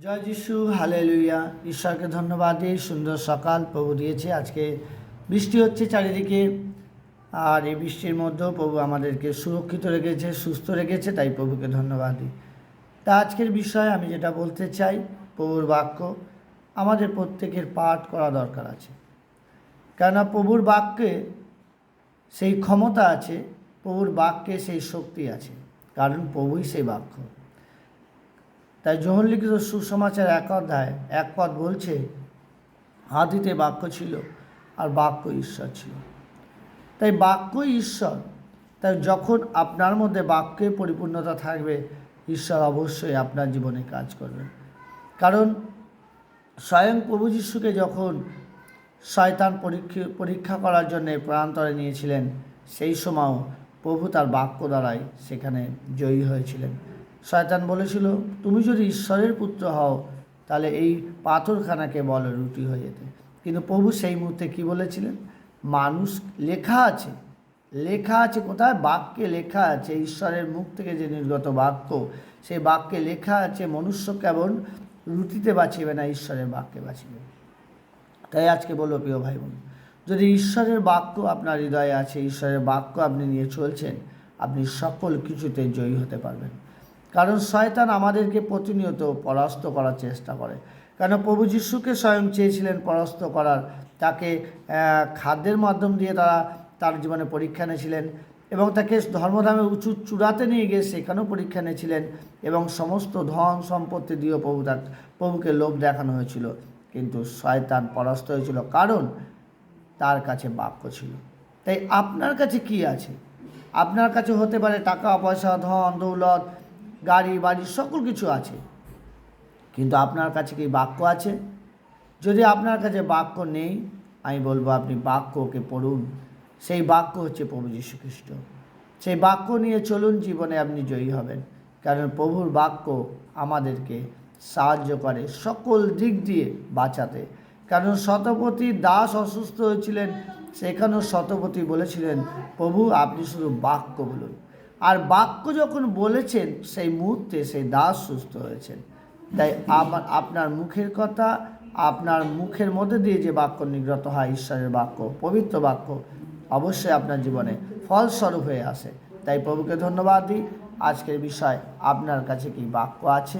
জয় যিশু, হালেলুয়া। ঈশ্বরকে ধন্যবাদ দিই। সুন্দর সকাল প্রভু দিয়েছে। আজকে বৃষ্টি হচ্ছে চারিদিকে, আর এই বৃষ্টির মধ্যেও প্রভু আমাদেরকে সুরক্ষিত রেখেছে, সুস্থ রেখেছে, তাই প্রভুকে ধন্যবাদ দিই। তা আজকের বিষয় আমি যেটা বলতে চাই, প্রভুর বাক্য আমাদের প্রত্যেকের পাঠ করা দরকার আছে। কেননা প্রভুর বাক্যে সেই ক্ষমতা আছে, প্রভুর বাক্যে সেই শক্তি আছে, কারণ প্রভুই সেই বাক্য। তাই যোহন লিখিত সুসমাচার 1 অধ্যায় 1 পদ বলছে, আদিতে বাক্য ছিল আর বাক্য ঈশ্বর ছিল। তাই বাক্যই ঈশ্বর। তাই যখন আপনার মধ্যে বাক্যের পরিপূর্ণতা থাকবে, ঈশ্বর অবশ্যই আপনার জীবনে কাজ করবে। কারণ স্বয়ং প্রভু যিশুকে যখন শয়তান পরীক্ষা করার জন্য প্রান্তরে নিয়েছিলেন, সেই সময়ও প্রভু তার বাক্য দ্বারাই সেখানে জয়ী হয়েছিলেন। শয়তান বলেছিল, তুমি যদি ঈশ্বরের পুত্র হও তাহলে এই পাথরখানাকে বলো রুটি হয়ে যেতে। কিন্তু প্রভু সেই মুহূর্তে কি বলেছিলেন? মানুষ লেখা আছে, লেখা আছে কোথায়? বাক্যে লেখা আছে। ঈশ্বরের মুখ থেকে যে নির্গত বাক্য, সেই বাক্যে লেখা আছে, মনুষ্য কেবল রুটিতে বাঁচিবে না, ঈশ্বরের বাক্যে বাঁচিবে। তাই আজকে বলবো প্রিয় ভাই বোন, যদি ঈশ্বরের বাক্য আপনার হৃদয়ে আছে, ঈশ্বরের বাক্য আপনি নিয়ে চলছেন, আপনি সকল কিছুতে জয়ী হতে পারবেন। কারণ শয়তান আমাদেরকে প্রতিনিয়ত পরাস্ত করার চেষ্টা করে। কেন প্রভু যিশুকে স্বয়ং চেয়েছিলেন পরাস্ত করার। তাকে খাদ্যের মাধ্যম দিয়ে তার জীবনে পরীক্ষা নিয়েছিলেন, এবং তাকে ধর্মধামে উঁচু চূড়াতে নিয়ে গিয়ে সেখানেও পরীক্ষা নিয়েছিলেন, এবং সমস্ত ধন সম্পত্তি দিয়েও প্রভুকে লোভ দেখানো হয়েছিল। কিন্তু শয়তান পরাস্ত হয়েছিল, কারণ তার কাছে বাক্য ছিল। তাই আপনার কাছে কি আছে? আপনার কাছে হতে পারে টাকা পয়সা, ধন দৌলত, গাড়ি বাড়ি, সকল কিছু আছে, কিন্তু আপনার কাছে কি বাক্য আছে? যদি আপনার কাছে বাক্য নেই, আমি বলবো আপনি বাক্যকে পড়ুন। সেই বাক্য হচ্ছে প্রভু যীশু খ্রিস্ট। সেই বাক্য নিয়ে চলুন, জীবনে আপনি জয়ী হবেন। কারণ প্রভুর বাক্য আমাদেরকে সাহায্য করে সকল দিক দিয়ে বাঁচাতে। কারণ শতপথীর দাস অসুস্থ হয়েছিলেন, সেখানেও শতপথী বলেছিলেন, প্রভু আপনি শুধু বাক্য বলুন। আর বাক্য যখন বলেছেন, সেই মুহূর্তে সেই দাস সুস্থ হয়েছেন। তাই আপনার মুখের কথা, আপনার মুখের মধ্যে দিয়ে যে বাক্য নির্গত হয়, ঈশ্বরের বাক্য, পবিত্র বাক্য, অবশ্যই আপনার জীবনে ফলস্বরূপ হয়ে আসে। তাই প্রভুকে ধন্যবাদ দিই। আজকের বিষয়, আপনার কাছে কি বাক্য আছে?